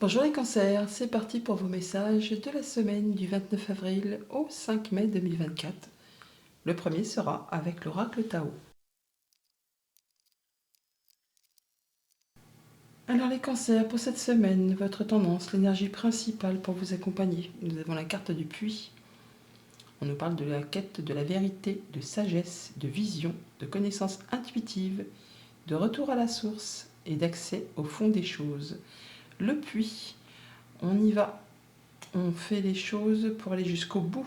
Bonjour les cancers, c'est parti pour vos messages de la semaine du 29 avril au 5 mai 2024. Le premier sera avec l'oracle Tao. Alors les cancers, pour cette semaine, votre tendance, l'énergie principale pour vous accompagner. Nous avons la carte du puits. On nous parle de la quête de la vérité, de sagesse, de vision, de connaissance intuitive, de retour à la source et d'accès au fond des choses. Le puits, on y va. On fait les choses pour aller jusqu'au bout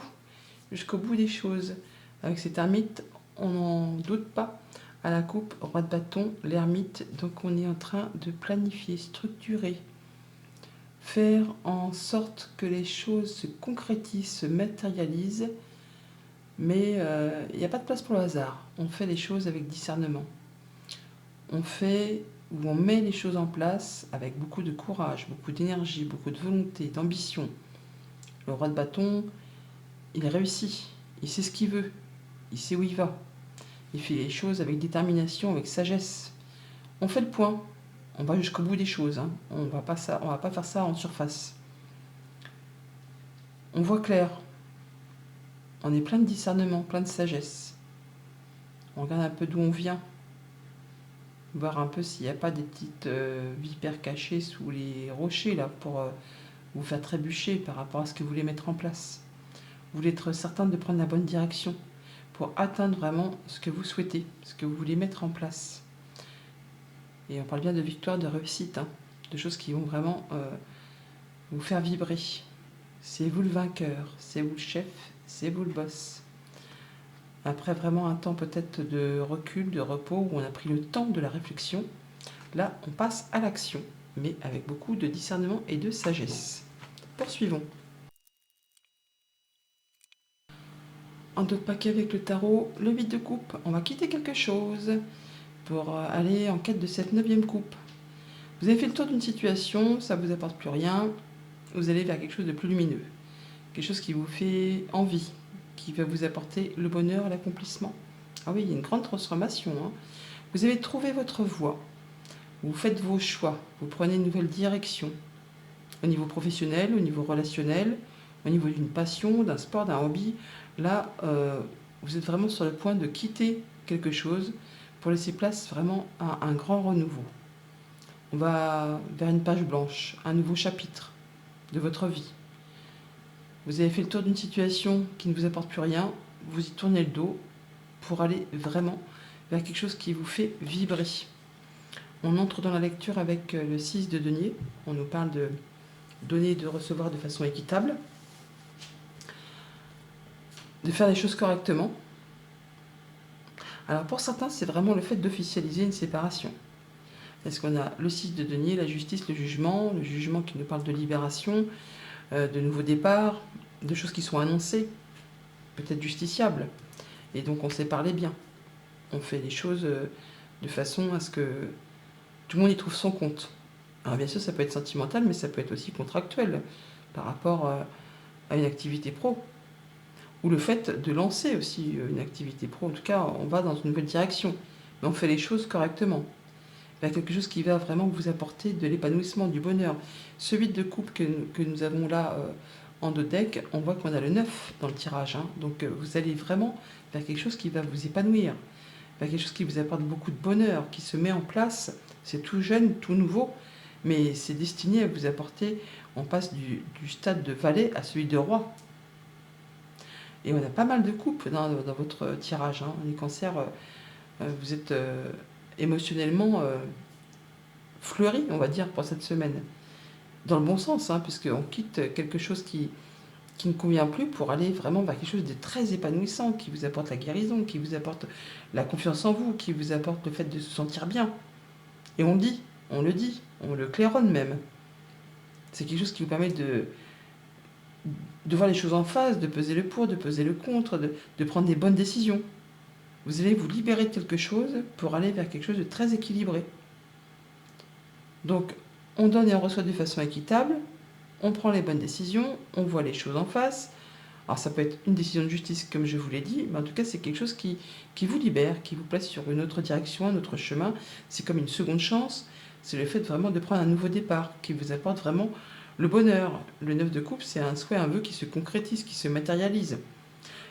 des choses. Avec cet ermite, on n'en doute pas. À la coupe, roi de bâton, l'ermite, donc on est en train de planifier, structurer, faire en sorte que les choses se concrétisent, se matérialisent, mais il n'y a pas de place pour le hasard. On fait les choses avec discernement. On fait ou on met les choses en place avec beaucoup de courage, beaucoup d'énergie, beaucoup de volonté, d'ambition. Le roi de bâton, il réussit, il sait ce qu'il veut, il sait où il va. Il fait les choses avec détermination, avec sagesse. On fait le point, on va jusqu'au bout des choses. On va pas faire ça en surface. On voit clair, on est plein de discernement, plein de sagesse. On regarde un peu d'où on vient, voir un peu s'il n'y a pas des petites vipères cachées sous les rochers là pour vous faire trébucher par rapport à ce que vous voulez mettre en place. Vous voulez être certain de prendre la bonne direction pour atteindre vraiment ce que vous souhaitez, ce que vous voulez mettre en place. Et on parle bien de victoire, de réussite, de choses qui vont vraiment vous faire vibrer. C'est vous le vainqueur, c'est vous le chef, c'est vous le boss. Après vraiment un temps peut-être de recul, de repos, où on a pris le temps de la réflexion, là on passe à l'action, mais avec beaucoup de discernement et de sagesse. Poursuivons. En d'autres paquets avec le tarot, le 8 de coupe, on va quitter quelque chose pour aller en quête de cette 9e coupe. Vous avez fait le tour d'une situation, ça ne vous apporte plus rien, vous allez vers quelque chose de plus lumineux, quelque chose qui vous fait envie, qui va vous apporter le bonheur, l'accomplissement. Ah oui, il y a une grande transformation. Vous avez trouvé votre voie, vous faites vos choix, vous prenez une nouvelle direction, au niveau professionnel, au niveau relationnel, au niveau d'une passion, d'un sport, d'un hobby. Là, vous êtes vraiment sur le point de quitter quelque chose pour laisser place vraiment à un grand renouveau. On va vers une page blanche, un nouveau chapitre de votre vie. Vous avez fait le tour d'une situation qui ne vous apporte plus rien, vous y tournez le dos pour aller vraiment vers quelque chose qui vous fait vibrer. On entre dans la lecture avec le 6 de denier. On nous parle de donner et de recevoir de façon équitable, de faire les choses correctement. Alors pour certains, c'est vraiment le fait d'officialiser une séparation. Parce qu'on a le 6 de denier, la justice, le jugement qui nous parle de libération, de nouveaux départs, de choses qui sont annoncées, peut-être justiciables. Et donc on sépare les biens. On fait les choses de façon à ce que tout le monde y trouve son compte. Alors bien sûr, ça peut être sentimental, mais ça peut être aussi contractuel par rapport à une activité pro. Ou le fait de lancer aussi une activité pro. En tout cas, on va dans une nouvelle direction. Mais on fait les choses correctement. Il y a quelque chose qui va vraiment vous apporter de l'épanouissement, du bonheur. Ce 8 de coupe que nous avons là en deux decks, on voit qu'on a le 9 dans le tirage. Donc vous allez vraiment vers quelque chose qui va vous épanouir, vers quelque chose qui vous apporte beaucoup de bonheur, qui se met en place. C'est tout jeune, tout nouveau, mais c'est destiné à vous apporter, on passe du stade de valet à celui de roi. Et on a pas mal de coupes dans votre tirage. Les cancers, vous êtes émotionnellement fleuris, on va dire, pour cette semaine. Dans le bon sens, puisqu'on quitte quelque chose qui ne convient plus pour aller vraiment vers quelque chose de très épanouissant, qui vous apporte la guérison, qui vous apporte la confiance en vous, qui vous apporte le fait de se sentir bien. Et on le dit, on le claironne même. C'est quelque chose qui vous permet de voir les choses en face, de peser le pour, de peser le contre, de prendre des bonnes décisions. Vous allez vous libérer de quelque chose pour aller vers quelque chose de très équilibré. Donc, on donne et on reçoit de façon équitable, on prend les bonnes décisions, on voit les choses en face. Alors ça peut être une décision de justice, comme je vous l'ai dit, mais en tout cas, c'est quelque chose qui vous libère, qui vous place sur une autre direction, un autre chemin. C'est comme une seconde chance, C'est le fait vraiment de prendre un nouveau départ qui vous apporte vraiment le bonheur. Le 9 de coupe, c'est un souhait, un vœu qui se concrétise, qui se matérialise.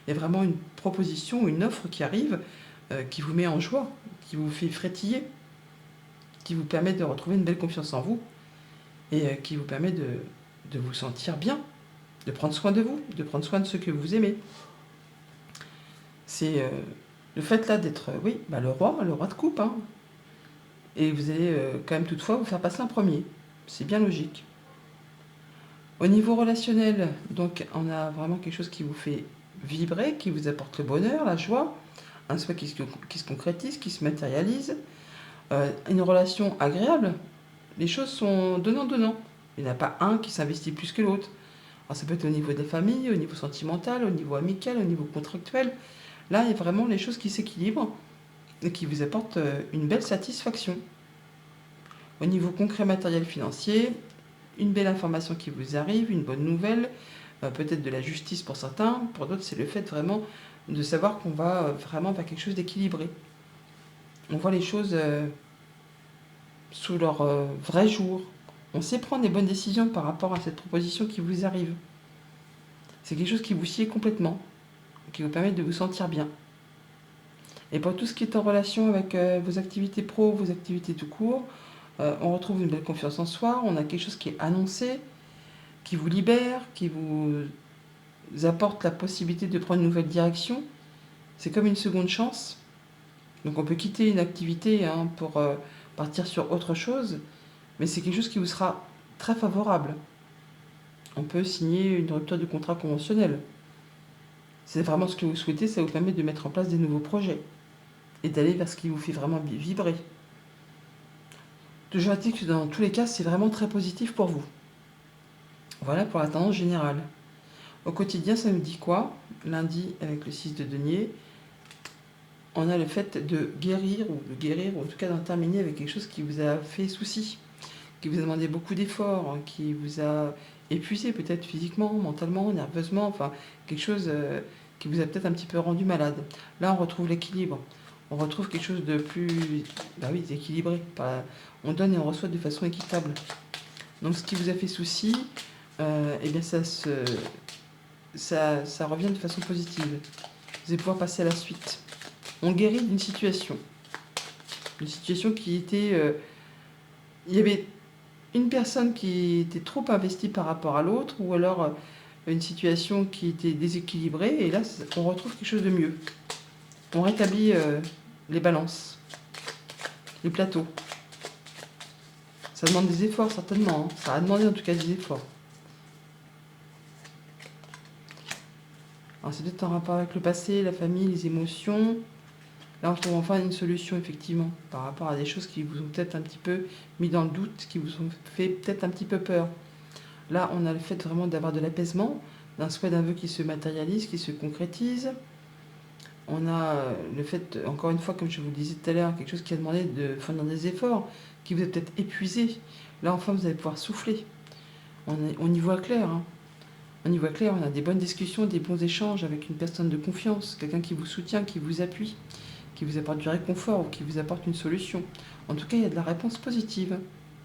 Il y a vraiment une proposition, une offre qui arrive, qui vous met en joie, qui vous fait frétiller, qui vous permet de retrouver une belle confiance en vous et qui vous permet de vous sentir bien, de prendre soin de vous, de prendre soin de ceux que vous aimez. C'est le fait là d'être, oui, le roi de coupe, hein. Et vous allez quand même toutefois vous faire passer un premier. C'est bien logique. Au niveau relationnel, donc on a vraiment quelque chose qui vous fait vibrer, qui vous apporte le bonheur, la joie, un souhait qui se concrétise, qui se matérialise, une relation agréable. Les choses sont donnant-donnant. Il n'y en a pas un qui s'investit plus que l'autre. Alors ça peut être au niveau des familles, au niveau sentimental, au niveau amical, au niveau contractuel. Là, il y a vraiment les choses qui s'équilibrent et qui vous apportent une belle satisfaction. Au niveau concret, matériel, financier, une belle information qui vous arrive, une bonne nouvelle, peut-être de la justice pour certains. Pour d'autres, c'est le fait vraiment de savoir qu'on va vraiment vers quelque chose d'équilibré. On voit les choses sous leur vrai jour. On sait prendre des bonnes décisions par rapport à cette proposition qui vous arrive. C'est quelque chose qui vous sied complètement, qui vous permet de vous sentir bien. Et pour tout ce qui est en relation avec vos activités pro, vos activités tout court, on retrouve une belle confiance en soi, on a quelque chose qui est annoncé, qui vous libère, qui vous apporte la possibilité de prendre une nouvelle direction. C'est comme une seconde chance. Donc on peut quitter une activité pour partir sur autre chose, mais c'est quelque chose qui vous sera très favorable. On peut signer une rupture du contrat conventionnel. C'est vraiment ce que vous souhaitez, ça vous permet de mettre en place des nouveaux projets et d'aller vers ce qui vous fait vraiment vibrer. Toujours est-il que dans tous les cas, c'est vraiment très positif pour vous. Voilà pour la tendance générale. Au quotidien, ça nous dit quoi? Lundi, avec le 6 de denier, on a le fait de guérir, ou en tout cas d'en terminer avec quelque chose qui vous a fait souci, qui vous a demandé beaucoup d'efforts, qui vous a épuisé peut-être physiquement, mentalement, nerveusement, enfin quelque chose qui vous a peut-être un petit peu rendu malade. Là, on retrouve l'équilibre. On retrouve quelque chose de plus, équilibré. On donne et on reçoit de façon équitable. Donc ce qui vous a fait souci, eh bien ça revient de façon positive. Vous allez pouvoir passer à la suite. On guérit d'une situation. Une situation qui était... il y avait une personne qui était trop investie par rapport à l'autre, ou alors une situation qui était déséquilibrée, et là, on retrouve quelque chose de mieux. On rétablit les balances, les plateaux. Ça demande des efforts, certainement. Ça a demandé en tout cas des efforts. Alors c'est peut-être en rapport avec le passé, la famille, les émotions. Là, on trouve enfin une solution, effectivement, par rapport à des choses qui vous ont peut-être un petit peu mis dans le doute, qui vous ont fait peut-être un petit peu peur. Là, on a le fait vraiment d'avoir de l'apaisement, d'un souhait d'un vœu qui se matérialise, qui se concrétise. On a le fait, encore une fois, comme je vous le disais tout à l'heure, quelque chose qui a demandé de fournir des efforts, qui vous a peut-être épuisé. Là, enfin, vous allez pouvoir souffler. On y voit clair. On y voit clair, on a des bonnes discussions, des bons échanges avec une personne de confiance, quelqu'un qui vous soutient, qui vous appuie, qui vous apporte du réconfort ou qui vous apporte une solution. En tout cas, il y a de la réponse positive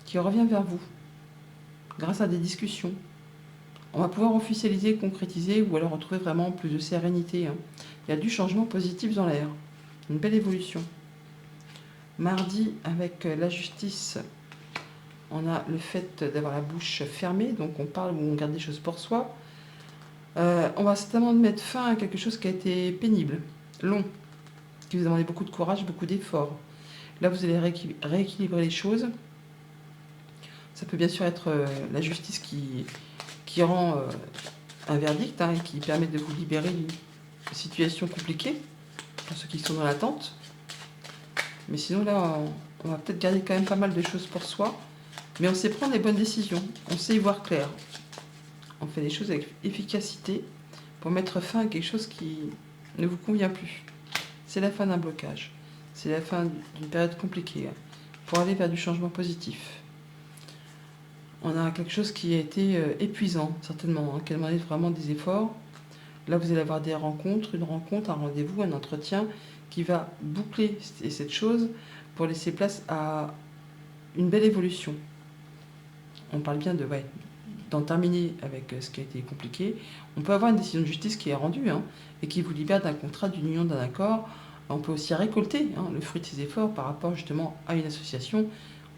qui revient vers vous grâce à des discussions. On va pouvoir officialiser, concrétiser ou alors retrouver vraiment plus de sérénité. Il y a du changement positif dans l'air. Une belle évolution. Mardi, avec la justice, on a le fait d'avoir la bouche fermée, donc on parle ou on garde des choses pour soi. On va certainement mettre fin à quelque chose qui a été pénible, long, qui vous a demandé beaucoup de courage, beaucoup d'efforts. Là, vous allez rééquilibrer les choses. Ça peut bien sûr être la justice qui rend un verdict et qui permet de vous libérer d'une situation compliquée pour ceux qui sont dans l'attente. Mais sinon, là, on va peut-être garder quand même pas mal de choses pour soi. Mais on sait prendre les bonnes décisions. On sait y voir clair. On fait les choses avec efficacité pour mettre fin à quelque chose qui ne vous convient plus. C'est la fin d'un blocage. C'est la fin d'une période compliquée pour aller vers du changement positif. On a quelque chose qui a été épuisant, certainement, qui a demandé vraiment des efforts. Là, vous allez avoir des rencontres, une rencontre, un rendez-vous, un entretien qui va boucler cette chose pour laisser place à une belle évolution. On parle bien de, ouais, d'en terminer avec ce qui a été compliqué. On peut avoir une décision de justice qui est rendue et qui vous libère d'un contrat, d'une union, d'un accord. On peut aussi récolter le fruit de ses efforts par rapport justement à une association.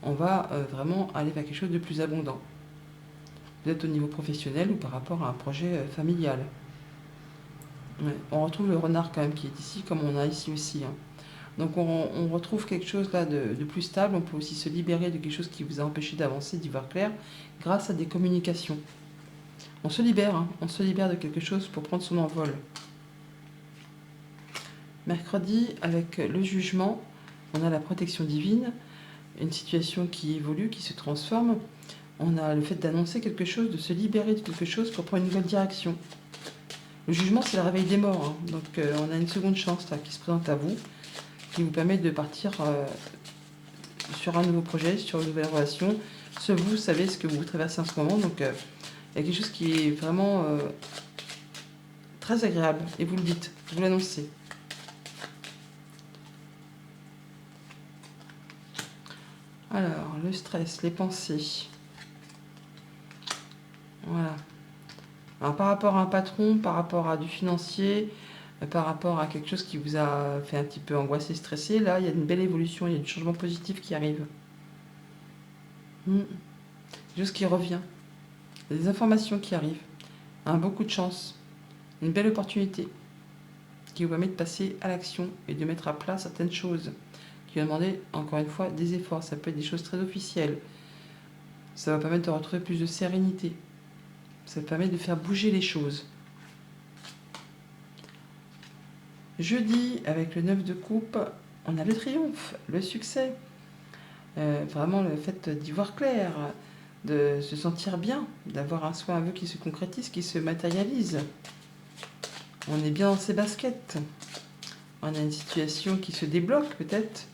On va vraiment aller vers quelque chose de plus abondant. Peut-être au niveau professionnel ou par rapport à un projet familial. Ouais. On retrouve le renard quand même qui est ici, comme on a ici aussi. Donc on retrouve quelque chose là de plus stable. On peut aussi se libérer de quelque chose qui vous a empêché d'avancer, d'y voir clair, grâce à des communications. On se libère, on se libère de quelque chose pour prendre son envol. Mercredi, avec le jugement, on a la protection divine, une situation qui évolue, qui se transforme. On a le fait d'annoncer quelque chose, de se libérer de quelque chose pour prendre une nouvelle direction. Le jugement, c'est le réveil des morts. Donc on a une seconde chance là, qui se présente à vous, qui vous permet de partir sur un nouveau projet, sur une nouvelle relation. Vous savez ce que vous traversez en ce moment. Donc il y a quelque chose qui est vraiment très agréable. Et vous le dites, vous l'annoncez. Alors, le stress, les pensées. Voilà. Alors, par rapport à un patron, par rapport à du financier, par rapport à quelque chose qui vous a fait un petit peu angoisser, stresser, là, il y a une belle évolution, il y a du changement positif qui arrive. Quelque chose qui revient. Il y a des informations qui arrivent. Beaucoup de chance. Une belle opportunité qui vous permet de passer à l'action et de mettre à plat certaines choses qui va demander, encore une fois, des efforts. Ça peut être des choses très officielles. Ça va permettre de retrouver plus de sérénité. Ça permet de faire bouger les choses. Jeudi, avec le 9 de coupe, on a le triomphe, le succès. Vraiment le fait d'y voir clair, de se sentir bien, d'avoir un souhait, un vœu qui se concrétise, qui se matérialise. On est bien dans ses baskets. On a une situation qui se débloque peut-être,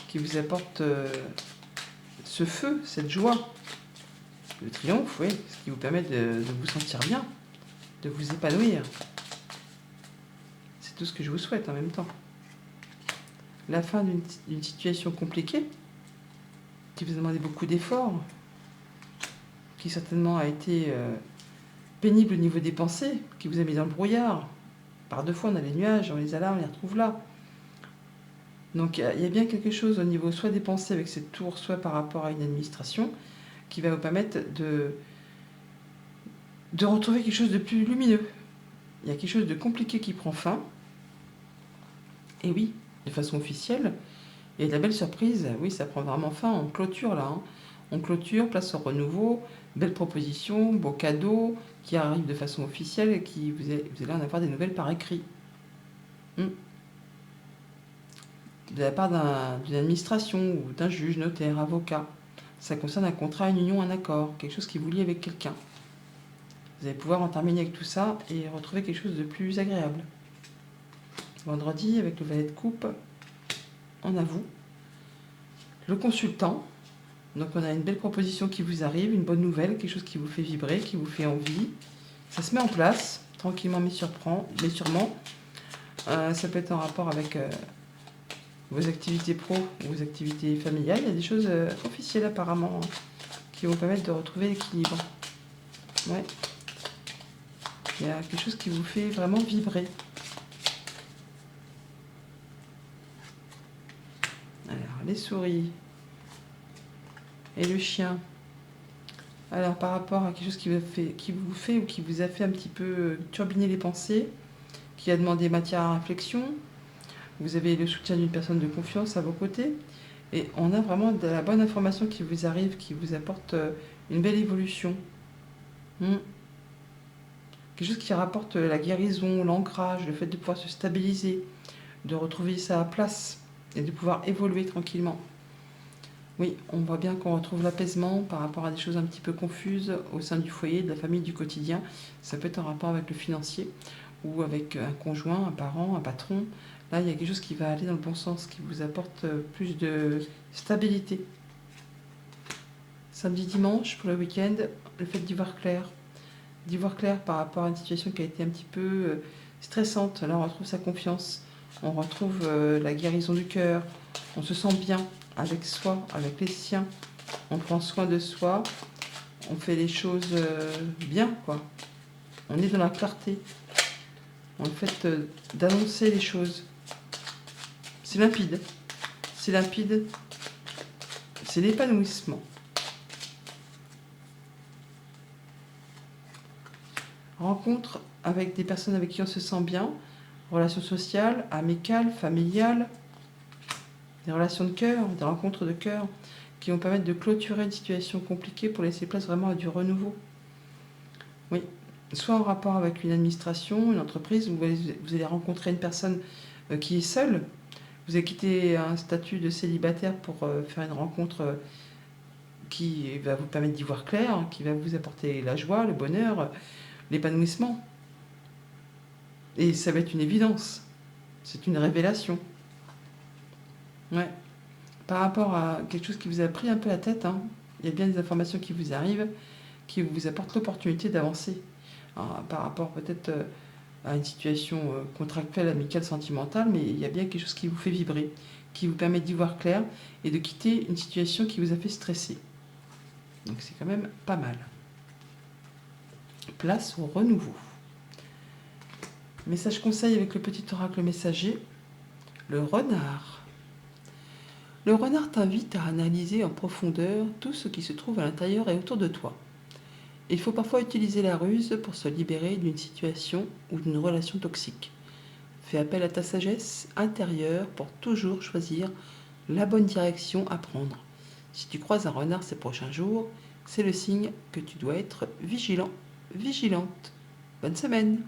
qui vous apporte ce feu, cette joie. Le triomphe, oui, ce qui vous permet de vous sentir bien, de vous épanouir. C'est tout ce que je vous souhaite en même temps. La fin d'une situation compliquée, qui vous a demandé beaucoup d'efforts, qui certainement a été pénible au niveau des pensées, qui vous a mis dans le brouillard. Par deux fois, on a les nuages, on les alarmes, on les retrouve là. Donc il y a bien quelque chose au niveau soit des pensées avec cette tour, soit par rapport à une administration, qui va vous permettre de retrouver quelque chose de plus lumineux. Il y a quelque chose de compliqué qui prend fin. Et oui, de façon officielle. Et de la belle surprise, oui, ça prend vraiment fin. On clôture là. On clôture, place au renouveau, belle proposition, beau cadeau qui arrive de façon officielle et qui vous allez en avoir des nouvelles par écrit. De la part d'une administration ou d'un juge, notaire, avocat. Ça concerne un contrat, une union, un accord, quelque chose qui vous lie avec quelqu'un. Vous allez pouvoir en terminer avec tout ça et retrouver quelque chose de plus agréable. Vendredi, avec le valet de coupe, on a vous, le consultant. Donc on a une belle proposition qui vous arrive, une bonne nouvelle, quelque chose qui vous fait vibrer, qui vous fait envie. Ça se met en place, tranquillement mais sûrement. Ça peut être en rapport avec vos activités pro, vos activités familiales. Il y a des choses officielles apparemment qui vont permettre de retrouver l'équilibre. Ouais. Il y a quelque chose qui vous fait vraiment vibrer. Alors, les souris et le chien. Alors, par rapport à quelque chose qui vous fait ou qui vous a fait un petit peu turbiner les pensées, qui a demandé matière à réflexion, vous avez le soutien d'une personne de confiance à vos côtés, et on a vraiment de la bonne information qui vous arrive, qui vous apporte une belle évolution. Quelque chose qui rapporte la guérison, l'ancrage, le fait de pouvoir se stabiliser, de retrouver sa place et de pouvoir évoluer tranquillement. Oui, on voit bien qu'on retrouve l'apaisement par rapport à des choses un petit peu confuses au sein du foyer, de la famille, du quotidien. Ça peut être en rapport avec le financier ou avec un conjoint, un parent, un patron. Là, il y a quelque chose qui va aller dans le bon sens, qui vous apporte plus de stabilité. Samedi, dimanche, pour le week-end, le fait d'y voir clair. D'y voir clair par rapport à une situation qui a été un petit peu stressante. Là, on retrouve sa confiance, on retrouve la guérison du cœur, on se sent bien avec soi, avec les siens. On prend soin de soi, on fait les choses bien, quoi. On est dans la clarté. En fait, d'annoncer les choses. C'est limpide. C'est limpide. C'est l'épanouissement. Rencontre avec des personnes avec qui on se sent bien. Relations sociales, amicales, familiales. Des relations de cœur, des rencontres de cœur qui vont permettre de clôturer une situation compliquée pour laisser place vraiment à du renouveau. Oui, soit en rapport avec une administration, une entreprise, où vous allez rencontrer une personne qui est seule. Vous avez quitté un statut de célibataire pour faire une rencontre qui va vous permettre d'y voir clair, qui va vous apporter la joie, le bonheur, l'épanouissement. Et ça va être une évidence. C'est une révélation. Ouais. Par rapport à quelque chose qui vous a pris un peu la tête, hein, il y a bien des informations qui vous arrivent, qui vous apportent l'opportunité d'avancer. Par rapport peut-être à une situation contractuelle, amicale, sentimentale, mais il y a bien quelque chose qui vous fait vibrer, qui vous permet d'y voir clair et de quitter une situation qui vous a fait stresser. Donc c'est quand même pas mal. Place au renouveau. Message conseil avec le petit oracle messager, le renard. Le renard t'invite à analyser en profondeur tout ce qui se trouve à l'intérieur et autour de toi. Il faut parfois utiliser la ruse pour se libérer d'une situation ou d'une relation toxique. Fais appel à ta sagesse intérieure pour toujours choisir la bonne direction à prendre. Si tu croises un renard ces prochains jours, c'est le signe que tu dois être vigilant, vigilante. Bonne semaine!